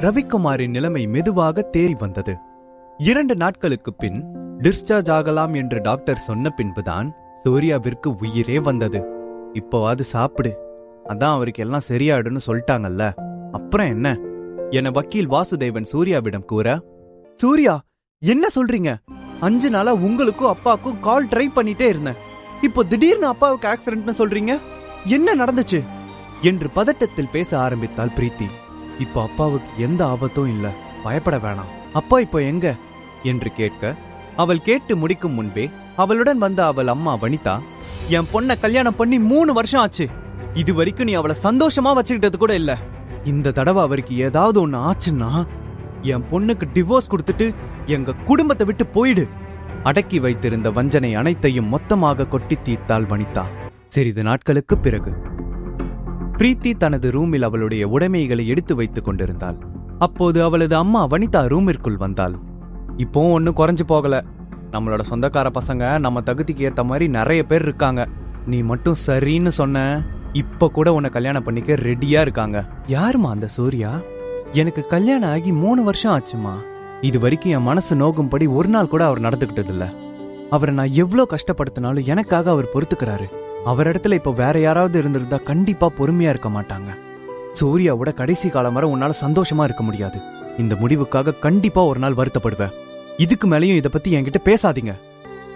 ரவிக்குமாரின் நிலைமை மெதுவாக தேறி வந்தது. 2 நாட்களுக்கு பின் டிஸ்சார்ஜ் ஆகலாம் என்று டாக்டர் சொன்ன பின்புதான் சூர்யாவிற்கு உயிரே வந்தது. இப்போ அது சாப்பிடு, அதான் அவருக்கு எல்லாம் சரியாயிடுன்னு சொல்லிட்டாங்கல்ல, அப்புறம் என்ன என வக்கீல் வாசுதேவன் சூர்யாவிடம் கூற, சூர்யா என்ன சொல்றீங்க? 5 நாளா உங்களுக்கும் அப்பாவுக்கும் கால் ட்ரை பண்ணிட்டே இருந்தேன், இப்போ திடீர்னு அப்பாவுக்கு ஆக்சிடென்ட்னு சொல்றீங்க, என்ன நடந்துச்சு என்று பதட்டத்தில் பேச ஆரம்பித்தாள் பிரீத்தி. இப்போ அப்பாவுக்கு எந்த ஆபத்தும் இல்ல, பயப்பட வேணாம். அப்பா இப்போ எங்க என்று கேட்க, அவள் கேட்டு முடிக்கும் முன்பே அவளுடன் வந்த அவள் அம்மா வனிதா, என் பொண்ண கல்யாணம் பண்ணி 3 வருஷம் ஆச்சு, இது வரைக்கும் நீ அவளை சந்தோஷமா வச்சுக்கிட்டது கூட இல்ல. இந்த தடவை அவருக்கு ஏதாவது ஒண்ணு ஆச்சுன்னா என் பொண்ணுக்கு டிவோர்ஸ் கொடுத்துட்டு எங்க குடும்பத்தை விட்டு போயிடு. அடக்கி வைத்திருந்த வஞ்சனை அனைத்தையும் மொத்தமாக கொட்டி தீர்த்தாள் வனிதா. சிறிது நாட்களுக்கு பிறகு பிரீத்தி தனது ரூமில் அவளுடைய உடைமைகளை எடுத்து வைத்துக் கொண்டிருந்தாள். அப்போது அவளது அம்மா வனிதா ரூமிற்குள் வந்தாள். இப்போ ஒன்னும் குறைஞ்சு போகல, நம்மளோட சொந்தக்கார பசங்க நம்ம தகுதிக்கு ஏத்த மாதிரி நிறைய பேர் இருக்காங்க, நீ மட்டும் சரின்னு சொன்ன, இப்ப கூட உன்னை கல்யாணம் பண்ணிக்க ரெடியா இருக்காங்க. யாருமா அந்த சூர்யா? எனக்கு கல்யாணம் ஆகி 3 வருஷம் ஆச்சுமா, இது வரைக்கும் என் மனசு நோகும்படி ஒரு நாள் கூட அவர் நடந்துகிட்டது இல்ல. அவரை நான் எவ்வளவு கஷ்டப்படுத்தினாலும் எனக்காக அவர் பொறுத்துக்கிறாரு. அவர் இடத்துல இப்ப வேற யாராவது இருந்திருந்தா கண்டிப்பா பொறுமையா இருக்க மாட்டாங்க. சூர்யாவோட கடைசி காலம் வரை உன்னால சந்தோஷமா இருக்க முடியாது. இந்த முடிவுக்காக கண்டிப்பா ஒரு நாள் வருத்தப்படுவேன். இதுக்கு மேலேயும் இதை பத்தி என்கிட்ட பேசாதீங்க.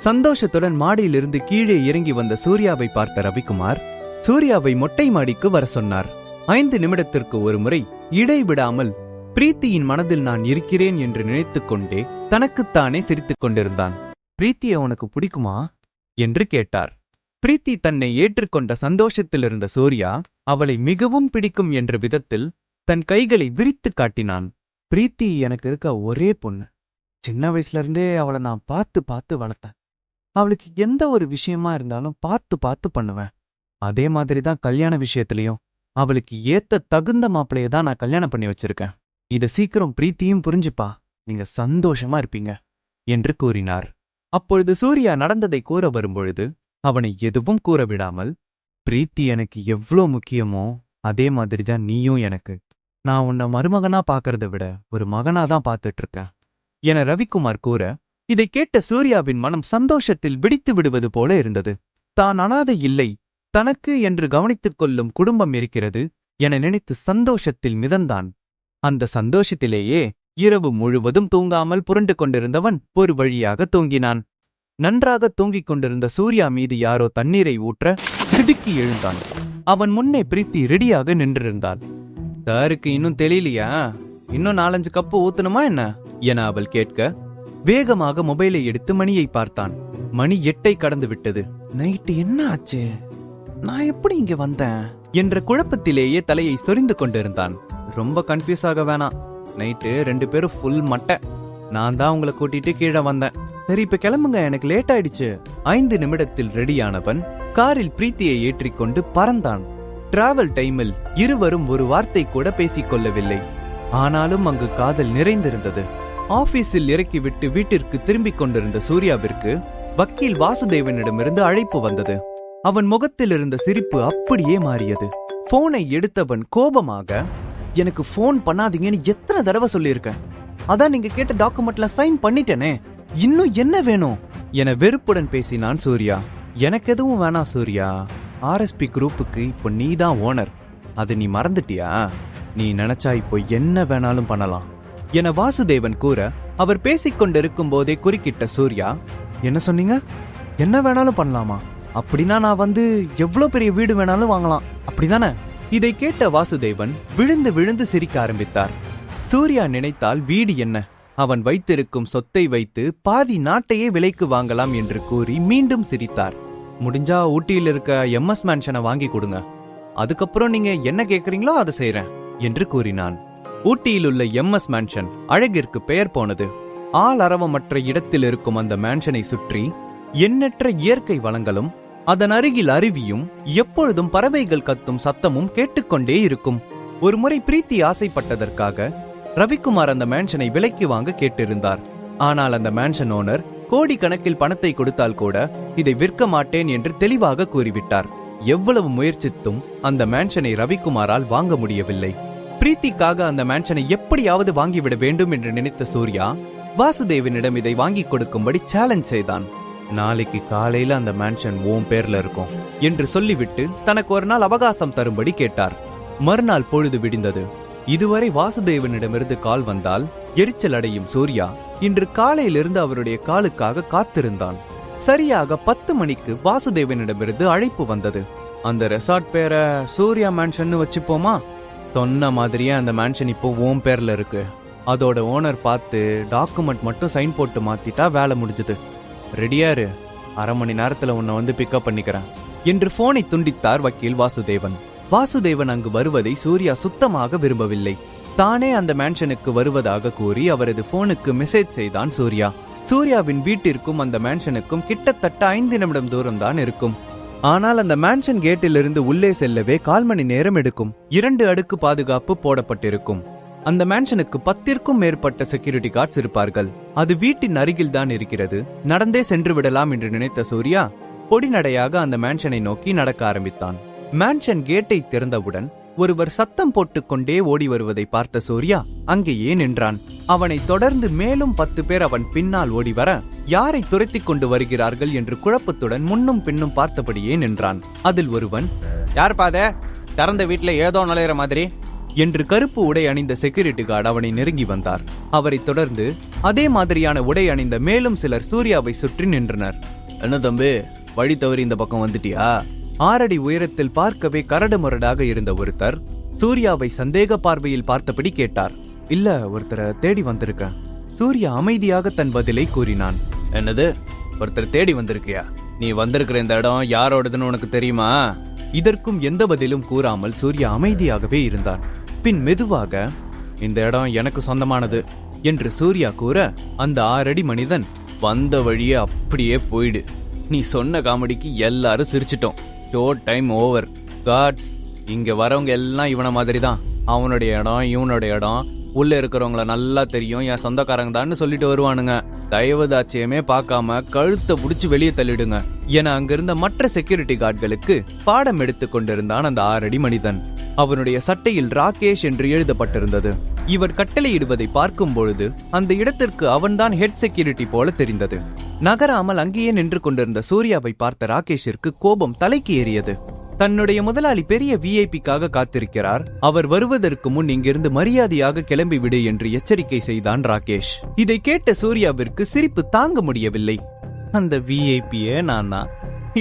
சந்தோஷத்துடன் மாடியிலிருந்து கீழே இறங்கி வந்த சூர்யாவை பார்த்த ரவிக்குமார் சூர்யாவை மொட்டை மாடிக்கு வர சொன்னார். 5 நிமிடத்திற்கு ஒரு முறை இடைவிடாமல் பிரீத்தியின் மனதில் நான் இருக்கிறேன் என்று நினைத்துக் கொண்டே தனக்குத்தானே சிரித்துக் கொண்டிருந்தான். பிரீத்தியை உனக்கு பிடிக்குமா என்று கேட்டார். பிரீத்தி தன்னை ஏற்றுக்கொண்ட சந்தோஷத்தில் இருந்த சூர்யா அவளை மிகவும் பிடிக்கும் என்ற விதத்தில் தன் கைகளை விரித்து காட்டினான். பிரீத்தி எனக்கு இருக்க ஒரே பொண்ணு, சின்ன வயசுல இருந்தே அவளை நான் பார்த்து பார்த்து வளர்த்தேன். அவளுக்கு எந்த ஒரு விஷயமா இருந்தாலும் பார்த்து பார்த்து பண்ணுவேன். அதே மாதிரிதான் கல்யாண விஷயத்திலையும் அவளுக்கு ஏத்த தகுந்த மாப்பிளைய தான் நான் கல்யாணம் பண்ணி வச்சிருக்கேன். இத சீக்கிரம் பிரீத்தியும் புரிஞ்சுப்பா, நீங்க சந்தோஷமா இருப்பீங்க என்று கூறினார். அப்பொழுது சூர்யா நடந்ததை கூற வரும்பொழுது அவனை எதுவும் கூற விடாமல், பிரீத்தி எனக்கு எவ்வளோ முக்கியமோ அதே மாதிரிதான் நீயும் எனக்கு. நான் உன்னை மருமகனா பாக்கறத விட ஒரு மகனாதான் பார்த்துட்டு இருக்கேன் என ரவிக்குமார் கூற, இதை கேட்ட சூர்யாவின் மனம் சந்தோஷத்தில் வெடித்து விடுவது போல இருந்தது. தான் அனாதை இல்லை, தனக்கு என்று கவனித்துக் கொள்ளும் குடும்பம் இருக்கிறது என நினைத்து சந்தோஷத்தில் மிதந்தான். அந்த சந்தோஷத்திலேயே இரவு முழுவதும் தூங்காமல் புரண்டு கொண்டிருந்தவன் ஒரு வழியாக தூங்கினான். நன்றாக தூங்கிக் கொண்டிருந்த சூர்யா மீது யாரோ தண்ணீரை ஊற்ற திடுக்கி எழுந்தான். அவன் முன்னே பிரீத்தி ரெடியாக நின்றிருந்தாள். சாருக்கு இன்னும் தெரியலையா? இன்னும் 4-5 கப்பு ஊத்தணுமா என்ன என அவள் கேட்க, வேகமாக மொபைலை எடுத்து மணியை பார்த்தான். மணி 8 கடந்து விட்டது. நைட்டு என்ன ஆச்சு? நான் எப்படி இங்க வந்தேன் என்ற குழப்பத்திலேயே தலையை சொரிந்து கொண்டிருந்தான். ரொம்ப கன்ஃபியூஸ் ஆக வேணாம், நைட்டு 2 பேரும் ஃபுல் மட்டை, நான் தான் உங்களை கூட்டிட்டு கீழே வந்தேன். சரி இப்ப கிளம்புங்க, எனக்கு லேட் ஆயிடுச்சு. 5 நிமிடத்தில் ரெடியானவன் காரில் பிரீத்தியை ஏற்றிக்கொண்டு பறந்தான். டிராவல் டைமில் இருவரும் ஒரு வார்த்தை கூட பேசிக்கொள்ளவில்லை. ஆனாலும் அங்கு காதல் நிறைந்திருந்தது. ஆபீஸில் இறக்கிவிட்டு வீட்டிற்கு திரும்பிக் கொண்டிருந்த சூர்யாவிற்கு வக்கீல் வாசுதேவனிடமிருந்து அழைப்பு வந்தது. அவன் முகத்தில் இருந்த சிரிப்பு அப்படியே மாறியது. போனை எடுத்தவன் கோபமாக, எனக்கு போன் பண்ணாதீங்கன்னு எத்தனை தடவை சொல்லியிருக்கேன், அதான் நீங்க கேட்ட டாக்குமெண்ட்ல சைன் பண்ணிட்டேனே, இன்னும் என்ன வேணும் என வெறுப்புடன் பேசினான் சூர்யா. எனக்கு எதுவும் வேணாம் சூர்யா, ஆர்எஸ்பி குரூப்புக்கு இப்போ நீதான் ஓனர், அது நீ மறந்துட்டியா? நீ நினைச்சா இப்போ என்ன வேணாலும் பண்ணலாம் என வாசுதேவன் கூற, அவர் பேசிக்கொண்டிருக்கும் போதே குறுக்கிட்ட சூர்யா, என்ன சொன்னீங்க? என்ன வேணாலும் பண்ணலாமா? அப்படின்னா நான் எவ்வளவு பெரிய வீடு வேணாலும் வாங்கலாம், அப்படிதானே? இதை கேட்ட வாசுதேவன் விழுந்து விழுந்து சிரிக்க ஆரம்பித்தார். சூர்யா நினைத்தால் வீடு என்ன, அவன் வைத்திருக்கும் சொத்தை வைத்து பாதி நாட்டையே விலைக்கு வாங்கலாம் என்று கூறி மீண்டும் சிரித்தார். முடிஞ்சா ஊட்டியில் இருக்க எம்எஸ் மேன்ஷனை வாங்கி கொடுங்க, அதுக்கப்புறம் நீங்க என்ன கேக்குறீங்களோ அதை செய்றேன் என்று கூறினான். ஊட்டியில் உள்ள எம்எஸ் மேன்ஷன் அழகிற்கு பெயர் போனது. ஆள் அரவமற்ற இடத்தில் இருக்கும் அந்த மேன்ஷனை சுற்றி எண்ணற்ற இயற்கை வளங்களும் அதன் அருகில் அருவியும் எப்பொழுதும் பறவைகள் கத்தும் சத்தமும் கேட்டுக்கொண்டே இருக்கும். ஒரு முறை பிரீத்தி ஆசைப்பட்டதற்காக ரவிக்குமார் அந்த மேன்ஷனை விலைக்கு வாங்க கேட்டிருந்தார். ஆனால் அந்த மேன்ஷன் ஓனர் கோடி கணக்கில் பணத்தை கொடுத்தால் கூட இதை விற்க மாட்டேன் என்று தெளிவாக கூறிவிட்டார். எவ்வளவு முயற்சித்தும் அந்த மேன்ஷனை ரவிக்குமாரால் வாங்க முடியவில்லை. பிரீத்திக்காக அந்த மேன்ஷனை எப்படியாவது வாங்கிவிட வேண்டும் என்று நினைத்த சூர்யா வாசுதேவனிடம் இதை வாங்கி கொடுக்கும்படி சேலஞ்ச் செய்தான். நாளைக்கு காலையில அந்த மேன்ஷன் ஓம் பேர்ல இருக்கும் என்று சொல்லிவிட்டு தனக்கு ஒரு நாள் அவகாசம் தரும்படி கேட்டார். மறுநாள் பொழுது விடிந்தது. இதுவரை வாசுதேவனிடமிருந்து கால் வந்தால் எரிச்சல் அடையும் சூர்யா இன்று காலையிலிருந்து அவருடைய காலுக்காக காத்திருந்தான். சரியாக 10 மணிக்கு வாசுதேவனிடமிருந்து அழைப்பு வந்தது. அந்த ரெசார்ட் பேரை சூர்யா மேன்ஷன் வச்சுப்போமா? சொன்ன மாதிரியே அந்த மேன்ஷன் இப்போ ஓம் பேர்ல இருக்கு. அதோட ஓனர் பார்த்து டாக்குமெண்ட் மட்டும் சைன் போட்டு மாத்திட்டா வேலை முடிஞ்சது. ரெடியாரு, அரை மணி நேரத்துல உன்னை வந்து பிக்கப் பண்ணிக்கிறேன் என்று போனை துண்டித்தார் வக்கீல் வாசுதேவன். வாசுதேவன் அங்கு வருவதை சூர்யா சுத்தமாக விரும்பவில்லை. தானே அந்த மேன்ஷனுக்கு வருவதாக கூறி அவரது போனுக்கு மெசேஜ் செய்தான் சூர்யா. சூர்யாவின் வீட்டிற்கும் அந்த மேன்ஷனுக்கும் கிட்டத்தட்ட 5 நிமிடம் தூரம் தான் இருக்கும். ஆனால் அந்த மேன்ஷன் கேட்டிலிருந்து உள்ளே செல்லவே 1/4 மணி நேரம் எடுக்கும். 2 அடுக்கு பாதுகாப்பு போடப்பட்டிருக்கும். அந்த மேன்ஷனுக்கு 10ற்கும் மேற்பட்ட செக்யூரிட்டி கார்ட்ஸ் இருப்பார்கள். அது வீட்டின் அருகில் தான் இருக்கிறது. நடந்தே சென்று விடலாம் என்று நினைத்த சூர்யா பொடிநடையாக அந்த மேன்ஷனை நோக்கி நடக்க ஆரம்பித்தான். மேன்ஷன் கேட்டை திறந்தவுடன் ஒருவர் சத்தம் போட்டுக்கொண்டே ஓடி வருவதை பார்த்த சூர்யா அங்கேயே நின்றான். அவனை தொடர்ந்து மேலும் 10 பேர் அவன் பின்னால் ஓடி வர யாரை துரத்தி கொண்டு வருகிறார்கள் என்று குழப்பத்துடன் முன்னும் பின்னும் பார்த்தபடியே நின்றான். அதில் ஒருவன், யார் பாத திறந்த வீட்டுல ஏதோ நுழையிற மாதிரி என்று கருப்பு உடை அணிந்த செக்யூரிட்டி கார்டு அவனை நெருங்கி வந்தார். அவரை தொடர்ந்து அதே மாதிரியான உடை அணிந்த மேலும் சிலர் சூர்யாவை சுற்றி நின்றனர். என்ன தம்பி, வழி தவறி இந்த பக்கம் வந்துட்டியா? 6 அடி உயரத்தில் பார்க்கவே கரடு முரடாக இருந்த ஒருத்தர் சூர்யாவை சந்தேக பார்வையில் பார்த்தபடி கேட்டார். இல்ல, ஒருத்தரை தேடி வந்திருக்க. சூர்யா அமைதியாக தன் பதிலை கூறினான். என்னது, ஒருத்தர் தேடி வந்திருக்கியா? நீ வந்திருக்கிற இந்த இடம் யாரோடதுன்னு உனக்கு தெரியுமா? இதற்கும் எந்த பதிலும் கூறாமல் சூர்யா அமைதியாகவே இருந்தான். பின் மெதுவாக, இந்த இடம் எனக்கு சொந்தமானது என்று சூர்யா கூற அந்த 6 அடி மனிதன், வந்த வழியே அப்படியே போயிடு. நீ சொன்ன காமெடிக்கு எல்லாரும் சிரிச்சிட்டோம். Show time over. காட்ஸ், இங்க வரவங்க எல்லாம் இவன மாதிரி தான். அவனுடைய இடம் இவனுடைய இடம், உள்ள இருக்கிறவங்கள நல்லா தெரியும், என் சொந்தக்காரங்க தான் சொல்லிட்டு வருவானுங்க. தயவுதாட்சியமே பார்க்காம கழுத்தை புடிச்சு வெளியே தள்ளிடுங்க என அங்கிருந்த மற்ற செக்யூரிட்டி கார்டுகளுக்கு பாடம் எடுத்துக் கொண்டிருந்தான் அந்த 6 அடி மனிதன். அவனுடைய சட்டையில் ராகேஷ் என்று எழுதப்பட்டிருந்தது. இவர் கட்டளையிடுவதை பார்க்கும் பொழுது அந்த இடத்திற்கு அவன்தான் ஹெட் செக்யூரிட்டி போல தெரிந்தது. நகராமல் அங்கேயே நின்று கொண்டிருந்த சூர்யாவை பார்த்த ராகேஷிற்கு கோபம் தலைக்கு ஏறியது. தன்னுடைய முதலாளி பெரிய விஐபிக்காக காத்திருக்கிறார். அவர் வருவதற்கு முன் இங்கிருந்து மரியாதையாக கிளம்பி விடு என்று எச்சரிக்கை செய்தான் ராகேஷ். இதை கேட்ட சூர்யாவிற்கு சிரிப்பு தாங்க முடியவில்லை. அந்த விஐபியே நான் தான்,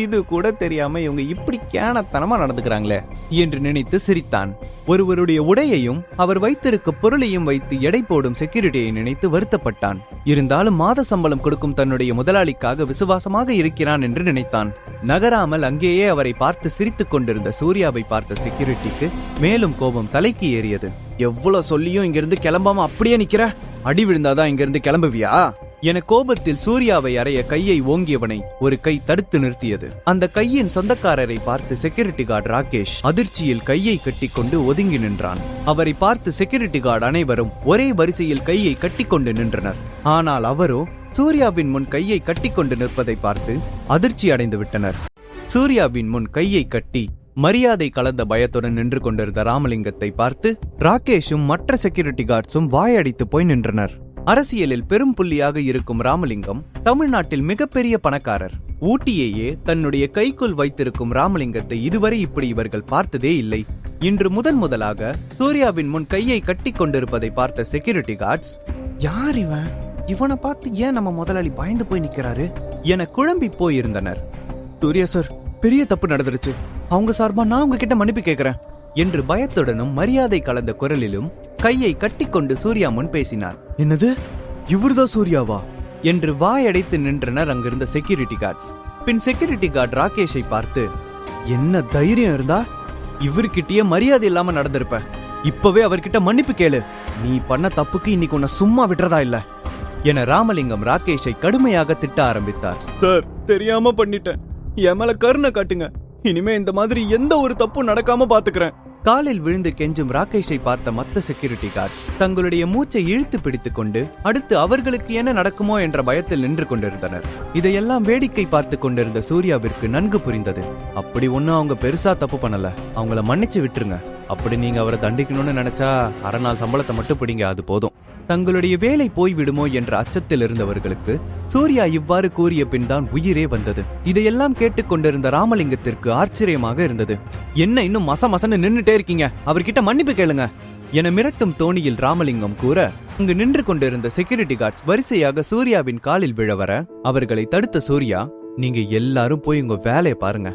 இது கூட தெரியாம இவங்க இப்படி கேனத்தனமா நடந்துக்கிறாங்களே என்று நினைத்து சிரித்தான். ஒருவருடைய உடையையும் அவர் வைத்திருக்க பொருளையும் வைத்து எடை போடும் செக்யூரிட்டியை நினைத்து வருத்தப்பட்டான். இருந்தாலும் மாத சம்பளம் கொடுக்கும் தன்னுடைய முதலாளிக்காக விசுவாசமாக இருக்கிறான் என்று நினைத்தான். நகராமல் அங்கேயே அவரை பார்த்து சிரித்துக் கொண்டிருந்த சூர்யாவை பார்த்த செக்யூரிட்டிக்கு மேலும் கோபம் தலைக்கு ஏறியது. எவ்வளவு சொல்லியும் இங்கிருந்து கிளம்பாம அப்படியே நிக்கிற? அடி விழுந்தாதான் இங்கிருந்து கிளம்புவியா என கோபத்தில் சூர்யாவை அறைய கையை ஓங்கியவனை ஒரு கை தடுத்து நிறுத்தியது. அந்த கையின் சொந்தக்காரரை பார்த்து செக்யூரிட்டி கார்டு ராகேஷ் அதிர்ச்சியில் கையை கட்டிக்கொண்டு ஒதுங்கி நின்றான். அவரை பார்த்து செக்யூரிட்டி கார்டு அனைவரும் ஒரே வரிசையில் கையை கட்டிக்கொண்டு நின்றனர். ஆனால் அவரோ சூர்யாவின் முன் கையை கட்டிக்கொண்டு நிற்பதை பார்த்து அதிர்ச்சி அடைந்து விட்டனர். சூர்யாவின் முன் கையை கட்டி மரியாதை கலந்த பயத்துடன் நின்று கொண்டிருந்த ராமலிங்கத்தை பார்த்து ராகேஷும் மற்ற செக்யூரிட்டி கார்ட்ஸும் வாயடித்து போய் நின்றனர். அரசியலில் பெரும் புள்ளியாக இருக்கும் ராமலிங்கம் தமிழ்நாட்டில் மிகப்பெரிய பணக்காரர். ஊட்டியையே தன்னுடைய கைக்குள் வைத்திருக்கும் ராமலிங்கத்தை இதுவரை இப்படி இவர்கள் பார்த்ததே இல்லை. இன்று முதலாக சூர்யாவின் முன் கையை கட்டி கொண்டிருப்பதை பார்த்த செக்யூரிட்டி கார்ட்ஸ், யார் இவன்? இவனை பார்த்து ஏன் நம்ம முதலாளி பயந்து போய் நிக்கிறாரு என குழம்பி போயிருந்தனர். சூர்யா சார், பெரிய தப்பு நடந்துருச்சு. அவங்க சார்பா நான் உங்ககிட்ட மன்னிப்பு கேட்கிறேன் என்று பயத்துடனும் மரியாதை கலந்த குரலிலும் கையை கட்டிக்கொண்டு சூர்யா முன் பேசினார். என்னது, இவர்தான் சூர்யாவா என்று வாயடைத்து நின்றனர் அங்கிருந்த செக்யூரிட்டி கார்ட்ஸ். பின் செக்யூரிட்டி கார்டு ராகேஷை பார்த்து, என்ன தைரியம் இருந்தா இவர்கிட்டயே மரியாதை இல்லாம நடந்திருப்ப. இப்பவே அவர்கிட்ட மன்னிப்பு கேளு. நீ பண்ண தப்புக்கு இன்னைக்கு உன்னை சும்மா விட்டுறதா இல்ல என ராமலிங்கம் ராகேஷை கடுமையாக திட்ட ஆரம்பித்தார். சார், தெரியாம பண்ணிட்டேன். என் மேல கருணை காட்டுங்க. இனிமே இந்த மாதிரி எந்த ஒரு தப்பும் நடக்காம பாத்துக்கிறேன் காலில் விழுந்து கெஞ்சும் ராகேஷை பார்த்த மத்த செக்யூரிட்டி கார்டு தங்களுடைய மூச்சை இழுத்து பிடித்துக் கொண்டு அடுத்து அவர்களுக்கு என்ன நடக்குமோ என்ற பயத்தில் நின்று கொண்டிருந்தனர். இதையெல்லாம் வேடிக்கை பார்த்து கொண்டிருந்த சூர்யாவிற்கு நன்கு புரிந்தது. அப்படி ஒன்னும் அவங்க பெருசா தப்பு பண்ணல, அவங்கள மன்னிச்சு விட்டுருங்க. அப்படி நீங்க அவரை தண்டிக்கணும்னு நினைச்சா அரை நாள் சம்பளத்தை மட்டும் பிடிங்க, அது போதும். தங்களுடைய வேலை போய்விடுமோ என்ற அச்சத்தில் இருந்தவர்களுக்கு சூர்யா இவ்வாறு கூறிய பின் தான் உயிரே வந்தது. இதையெல்லாம் கேட்டுக்கொண்டிருந்த ராமலிங்கத்திற்கு ஆச்சரியமாக இருந்தது. என்ன இன்னும் மசன்னு நின்னுட்டே இருக்கீங்க, அவர்கிட்ட மன்னிப்பு கேளுங்க என மிரட்டும் தோணியில் ராமலிங்கம் கூற, அங்கு நின்று கொண்டிருந்த செக்யூரிட்டி கார்ட்ஸ் வரிசையாக சூர்யாவின் காலில் விழவர அவர்களை தடுத்த சூர்யா, நீங்க எல்லாரும் போய் உங்க வேலையை பாருங்க,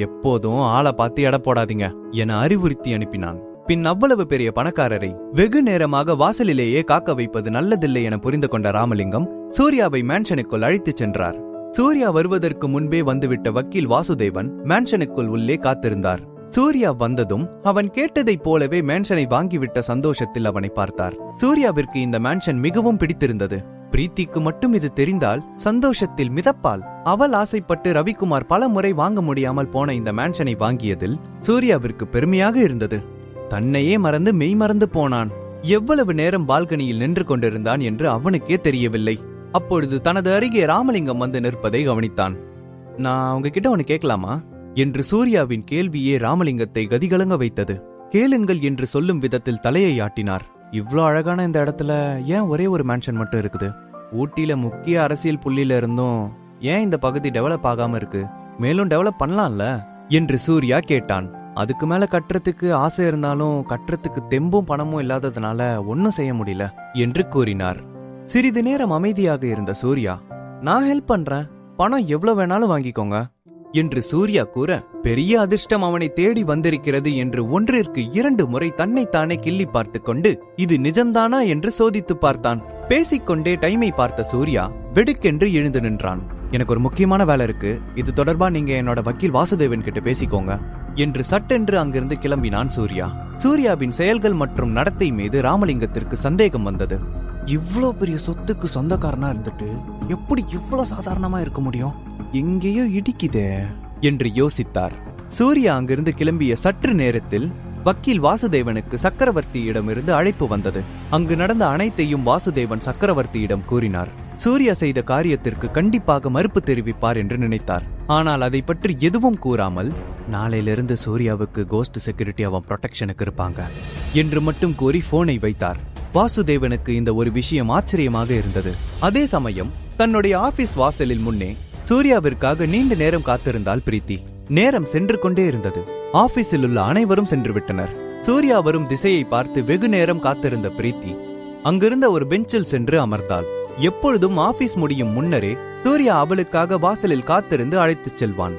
எப்போதும் ஆளை பார்த்து எடை போடாதீங்க என அறிவுறுத்தி அனுப்பினான். பின் அவ்வளவு பெரிய பணக்காரரை வெகு நேரமாக வாசலிலேயே காக்க வைப்பது நல்லதில்லை என புரிந்து கொண்ட ராமலிங்கம் சூர்யாவை மேன்ஷனுக்குள் அழைத்துச் சென்றார். சூர்யா வருவதற்கு முன்பே வந்துவிட்ட வக்கீல் வாசுதேவன் மேன்ஷனுக்குள் உள்ளே காத்திருந்தார். சூர்யா வந்ததும் அவன் கேட்டதைப் போலவே மேன்ஷனை வாங்கிவிட்ட சந்தோஷத்தில் அவனை பார்த்தார். சூர்யாவிற்கு இந்த மேன்ஷன் மிகவும் பிடித்திருந்தது. பிரீத்திக்கு மட்டும் இது தெரிந்தால் சந்தோஷத்தில் மிதப்பாள். அவள் ஆசைப்பட்டு ரவிக்குமார் பல முறை வாங்க முடியாமல் போன இந்த மேன்ஷனை வாங்கியதில் சூர்யாவிற்கு பெருமையாக இருந்தது. தன்னையே மறந்து மெய் மறந்து போனான். எவ்வளவு நேரம் பால்கனியில் நின்று கொண்டிருந்தான் என்று அவனுக்கே தெரியவில்லை. அப்பொழுது தனது அருகே ராமலிங்கம் வந்து நிற்பதை கவனித்தான். நான் அவங்க கிட்ட ஒன்னு கேட்கலாமா என்று சூர்யாவின் கேள்வியே ராமலிங்கத்தை கதிகலங்க வைத்தது. கேளுங்கள் என்று சொல்லும் விதத்தில் தலையை ஆட்டினார். இவ்ளோ அழகான இந்த இடத்துல ஏன் ஒரே ஒரு மேன்ஷன் மட்டும் இருக்குது? ஊட்டியில முக்கிய அரசியல் புள்ளியில இருந்தும் ஏன் இந்த பகுதி டெவலப் ஆகாம இருக்கு? மேலும் டெவலப் பண்ணலாம்ல என்று சூர்யா கேட்டான். அதுக்கு மேல கட்டுறதுக்கு ஆசை இருந்தாலும் கட்டுறதுக்கு தெம்பும் பணமும் இல்லாததுனால ஒன்னும் செய்ய முடியல என்று கூறினார். சிறிது நேரம் அமைதியாக இருந்த சூர்யா, நான் ஹெல்ப் பண்றேன், பணம் எவ்வளவு வேணாலும் வாங்கிக்கோங்க என்று சூர்யா கூற, பெரிய அதிர்ஷ்டம் அவனை தேடி வந்திருக்கிறது என்று ஒன்றிற்கு 2 முறை தன்னைத்தானே கிள்ளி பார்த்து கொண்டு இது நிஜம்தானா என்று சோதித்து பார்த்தான். பேசிக்கொண்டே டைமை பார்த்த சூர்யா வெடுக்கென்று எழுந்து நின்றான். எனக்கு ஒரு முக்கியமான வேலை இருக்கு, இது தொடர்பா நீங்க என்னோட வக்கீல் வாசுதேவன் கிட்ட பேசிக்கோங்க என்று சட்டென்று அங்கிருந்து கிளம்பினான் சூர்யா. சூர்யாவின் செயல்கள் மற்றும் நடத்தை மீது ராமலிங்கத்திற்கு சந்தேகம் வந்தது. இவ்ளோ பெரிய சொத்துக்கு சொந்தக்காரனா இருந்துட்டு எப்படி இவ்வளவு சாதாரணமா இருக்க முடியும்? எங்கேயோ இடிக்குதே என்று யோசித்தார். சூர்யா அங்கிருந்து கிளம்பிய சற்று நேரத்தில் வக்கீல் வாசுதேவனுக்கு சக்கரவர்த்தியிடமிருந்து அழைப்பு வந்தது. அங்கு நடந்த அனைத்தையும் வாசுதேவன் சக்கரவர்த்தியிடம் கூறினார். சூர்யா செய்த காரியத்திற்கு கண்டிப்பாக மறுப்பு தெரிவிப்பார் என்று நினைத்தார். ஆனால் அதை பற்றி எதுவும் கூறாமல், நாளையிலிருந்து சூர்யாவுக்கு கோஸ்ட் செக்யூரிட்டி அவன் ப்ரொடெக்ஷனுக்கு இருப்பாங்க என்று மட்டும் கூறி போனை வைத்தார். வாசுதேவனுக்கு இந்த ஒரு விஷயம் ஆச்சரியமாக இருந்தது. அதே சமயம் தன்னுடைய ஆபீஸ் வாசலில் முன்னே சூர்யாவிற்காக நீண்ட நேரம் காத்திருந்தாள் பிரீத்தி. நேரம் சென்று கொண்டே இருந்தது. ஆபீஸில் உள்ள அனைவரும் சென்று விட்டனர். சூர்யா வரும் திசையை பார்த்து வெகு நேரம் காத்திருந்த பிரீத்தி அங்கிருந்த ஒரு பெஞ்சில் சென்று அமர்ந்தாள். எப்பொழுதும் ஆபீஸ் முடியும் முன்னரே சூர்யா அவளுக்காக வாசலில் காத்திருந்து அழைத்துச் செல்வான்.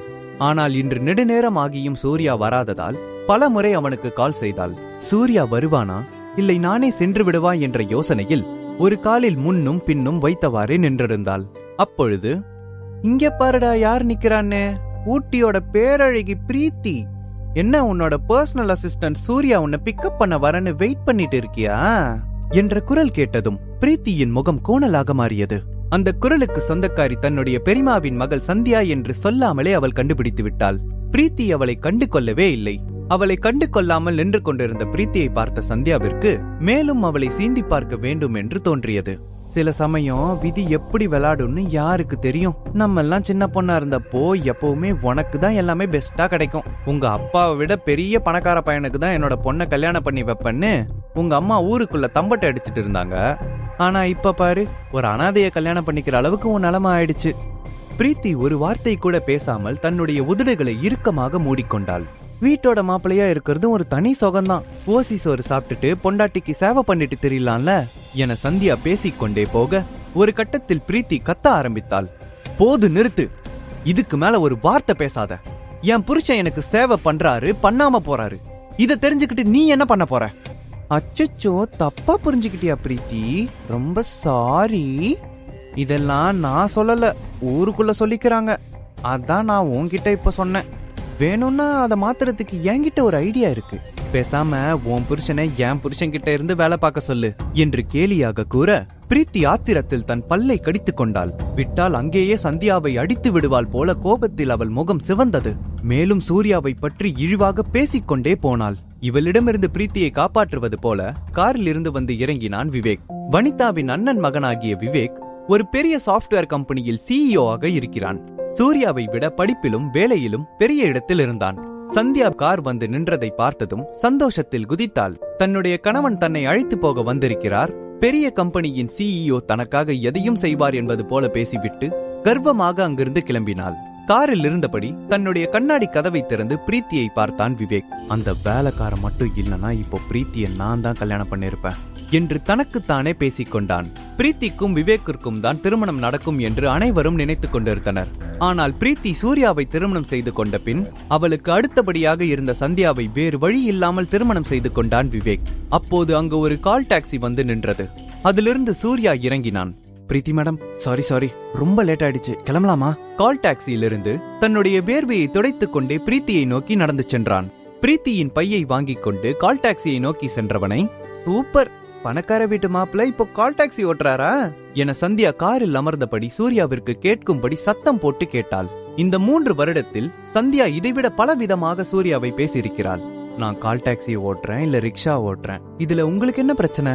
ஆனால் இன்று நெடுநேரம் ஆகியும் சூர்யா வராததால் பல முறை அவனுக்கு கால் செய்தாள். சூர்யா வருவானா இல்லை நானே சென்று விடுவா என்ற யோசனையில் ஒரு காலில் முன்னும் பின்னும் வைத்தவாறே நின்றிருந்தாள். அப்பொழுது, இங்க பாருடா யார் நிக்கிறான்னு, ஊட்டியோட பேரழகி பிரீத்தி. என்ன உன்னோட பர்சனல் அசிஸ்டன்ட் சூர்யா உன்னை பிக்கப் பண்ண வரன்னு வெயிட் பண்ணிட்டு இருக்கியா என்ற குரல் கேட்டதும் பிரீத்தியின் முகம் கோணலாக மாறியது. அந்த குரலுக்கு சொந்தக்காரி தன்னுடைய பெரியமாவின் மகள் சந்தியா என்று சொல்லாமலே அவள் கண்டுபிடித்து விட்டாள். பிரீத்தி அவளை கண்டு கொள்ளவே இல்லை. அவளை கண்டு கொள்ளாமல் நின்று கொண்டிருந்த பிரீத்தியை பார்த்த சந்தியாவிற்கு மேலும் அவளை சீண்டி பார்க்க வேண்டும் என்று தோன்றியது. சில சமயம் விதி எப்படி விளையாடும்னு யாருக்கு தெரியும்? நம்ம எல்லாம் சின்ன பொண்ணா இருந்தப்போ எப்பவுமே உனக்கு தான் எல்லாமே பெஸ்டா கிடைக்கும், உங்க அப்பாவை விட பெரிய பணக்கார பையனுக்கு தான் என்னோட பொண்ணை கல்யாணம் பண்ணி வைப்பேன்னு உங்க அம்மா ஊருக்குள்ள தம்பட்டை அடிச்சிட்டு இருந்தாங்க. ஆனா இப்ப பாரு, ஒரு அனாதைய கல்யாணம் பண்ணிக்கிற அளவுக்கு உன் நிலைமை ஆயிடுச்சு. பிரீத்தி ஒரு வார்த்தை கூட பேசாமல் தன்னுடைய உதடுகளை இறுக்கமாக மூடிக்கொண்டாள். வீட்டோட மாப்பிள்ளையா இருக்கிறதும் ஒரு தனி சுகம்தான். ஓசி சோறு சாப்பிட்டுட்டு பொண்டாட்டிக்கு சேவை பண்ணிட்டு தெரியலாம்ல என சந்தியா பேசிக்கொண்டே போக ஒரு கட்டத்தில் பிரீத்தி கத்த ஆரம்பித்தாள். போது நிறுத்து, இதுக்கு மேல ஒரு வார்த்தை பேசாத. என் புருஷன் எனக்கு சேவை பண்றாரு, பண்ணாம போறாரு, இத தெரிஞ்சுக்கிட்டு நீ என்ன பண்ண போற? அச்சச்சோ, தப்பா புரிஞ்சுக்கிட்டியா பிரீத்தி? ரொம்ப சாரி. இதெல்லாம் நான் சொல்லல, ஊருக்குள்ள சொல்லிக்கிறாங்க. அதான் நான் உன்கிட்ட இப்ப சொன்னேன். வேணும்னா அதை மாத்துறதுக்கு என்கிட்ட ஒரு ஐடியா இருக்கு. பேசாம உன் புருஷனை என் புருஷன் கிட்ட இருந்து வேலை பார்க்க சொல்லு என்று கேலியாக கூற பிரீத்தி ஆத்திரத்தில் தன் பல்லை கடித்துக் கொண்டாள். விட்டால் அங்கேயே சந்தியாவை அடித்து விடுவாள் போல கோபத்தில் அவள் முகம் சிவந்தது. மேலும் சூர்யாவை பற்றி இழிவாக பேசிக்கொண்டே போனாள். இவளிடமிருந்து பிரீத்தியை காப்பாற்றுவது போல காரில் இருந்து வந்து இறங்கினான் விவேக். வனிதாவின் அண்ணன் மகனாகிய விவேக் ஒரு பெரிய சாஃப்ட்வேர் கம்பெனியில் சிஇஓ ஆக இருக்கிறான். சூர்யாவை விட படிப்பிலும் வேலையிலும் பெரிய இடத்தில் இருந்தான். சந்தியா கார் வந்து நின்றதை பார்த்ததும் சந்தோஷத்தில் குதித்தாள். தன்னுடைய கணவன் தன்னை அழைத்து போக வந்திருக்கிறார், பெரிய கம்பெனியின் சிஇஓ தனக்காக எதையும் செய்வார் என்பது போல பேசிவிட்டு கர்வமாக அங்கிருந்து கிளம்பினாள். காரில் இருந்தபடி தன்னுடைய கண்ணாடி கதவை திறந்து பிரீத்தியை பார்த்தான் விவேக். அந்த வேலைக்காரன் மட்டும் இல்லனா இப்போ பிரீத்தியை நான் தான் கல்யாணம் பண்ணிருப்பேன் என்று தனக்குத்தானே பேசிக்கொண்டான். பிரீத்திக்கும் விவேக்கிற்கும் தான் திருமணம் நடக்கும் என்று அனைவரும் நினைத்துக் கொண்டிருந்தனர். ஆனால் பிரீத்தி சூர்யாவை திருமணம் செய்து கொண்ட பின் அவளுக்கு அடுத்தபடியாக இருந்த சந்தியாவை வேறு வழி இல்லாமல் திருமணம் செய்து கொண்டான் விவேக். அப்போது அங்கு ஒரு கால் டாக்ஸி வந்து நின்றது. அதிலிருந்து சூர்யா இறங்கினான். பிரீத்தி மேடம், சாரி ரொம்ப லேட் ஆயிடுச்சு, கிளம்பலாமா? கால் டாக்ஸியிலிருந்து தன்னுடைய வேர்வையை துடைத்துக் கொண்டே பிரீத்தியை நோக்கி நடந்து சென்றான். பிரீத்தியின் பையை வாங்கிக் கொண்டு கால் டாக்ஸியை நோக்கி சென்றவனை, சூப்பர், பணக்கார வீட்டு மாப்பிள்ள இப்போ கால் டாக்ஸி ஓட்டுறாரா என சந்தியா காரில் அமர்ந்தபடி சூர்யாவிற்கு கேட்கும்படி சத்தம் போட்டு கேட்டாள். இந்த 3 வருடத்தில் சந்தியா இதைவிட பல விதமாக சூர்யாவை பேசியிருக்கிறாள். நான் கால் டாக்ஸி ஓட்டுறேன் இல்ல ரிக்ஷா ஓட்டுறேன், இதுல உங்களுக்கு என்ன பிரச்சனை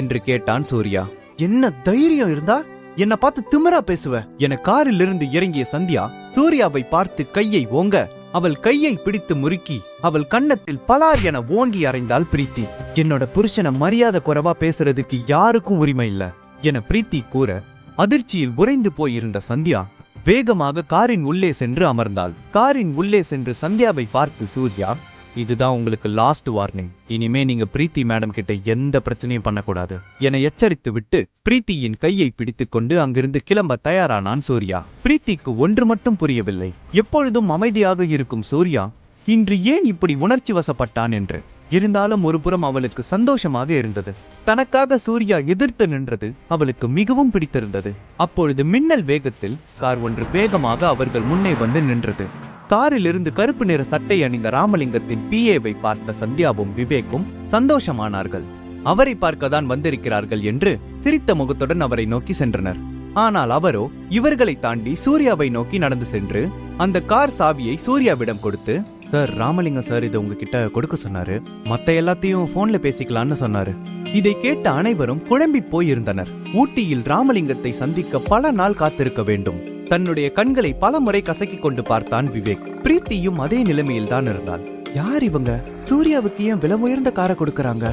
என்று கேட்டான் சூர்யா. என்ன தைரியம் இருந்தா என்ன பார்த்து திமிரா பேசுவ என காரில் இருந்து இறங்கிய சந்தியா சூர்யாவை பார்த்து கையை ஓங்க அவள் கையை பிடித்து முறுக்கி அவள் கன்னத்தில் பலார் என ஓங்கி அறைந்தாள் பிரீத்தி. என்னோட புருஷனை மரியாதை குறைவா பேசுறதுக்கு யாருக்கும் உரிமை இல்ல என பிரீத்தி கூற அதிர்ச்சியில் உறைந்து போயிருந்த சந்தியா வேகமாக காரின் உள்ளே சென்று அமர்ந்தாள். காரின் உள்ளே சென்று சந்தியாவை பார்த்து சூர்யா, இதுதான் உங்களுக்கு லாஸ்ட் வார்னிங், இனிமே நீங்க பிரீத்தி மேடம் கிட்ட எந்த பிரச்சனையும் பண்ணக்கூடாது என எச்சரித்து விட்டு பிரீத்தியின் கையை பிடித்துக் கொண்டு அங்கிருந்து கிளம்ப தயாரானான் சூர்யா. பிரீத்திக்கு ஒன்று மட்டும் புரியவில்லை. எப்பொழுதும் அமைதியாக இருக்கும் சூர்யா இன்று ஏன் இப்படி உணர்ச்சி வசப்பட்டான் என்று. இருந்தாலும் ஒரு புறம் அவளுக்கு சந்தோஷமாக இருந்தது. தனக்காக சூர்யா எதிர்த்து நின்றது அவளுக்கு மிகவும் பிடித்திருந்தது. அப்பொழுது மின்னல் வேகத்தில் கார் ஒன்று வேகமாக அவர்கள் முன்னே வந்து நின்றது. காரில் இருந்து கருப்பு நிற சட்டை அணிந்த ராமலிங்கத்தின் பிஏவை பார்த்த சந்தியாவும் விவேக்கும் சந்தோஷமானார்கள். அவரை பார்க்கத்தான் வந்திருக்கிறார்கள் என்று சிரித்த முகத்துடன் அவரை நோக்கி சென்றனர். ஆனால் அவரோ இவர்களை தாண்டி சூர்யாவை நோக்கி நடந்து சென்று அந்த கார் சாவியை சூர்யாவிடம் கொடுத்து, சார், ராமலிங்கம் சார் இதை உங்ககிட்ட கொடுக்க சொன்னாரு, மத்த எல்லாத்தையும் போன்ல பேசிக்கலான்னு சொன்னாரு. இதை கேட்ட அனைவரும் குழம்பி போயிருந்தனர். ஊட்டியில் ராமலிங்கத்தை சந்திக்க பல நாள் காத்திருக்க வேண்டும். தன்னுடைய கண்களை பல முறை கசக்கிக் கொண்டு பார்த்தான் விவேக். பிரீத்தியும் அதே நிலைமையில் தான் இருந்தாள். யார் இவங்க? சூர்யாவுக்கு ஏன் விலை உயர்ந்த காரை கொடுக்கறாங்க?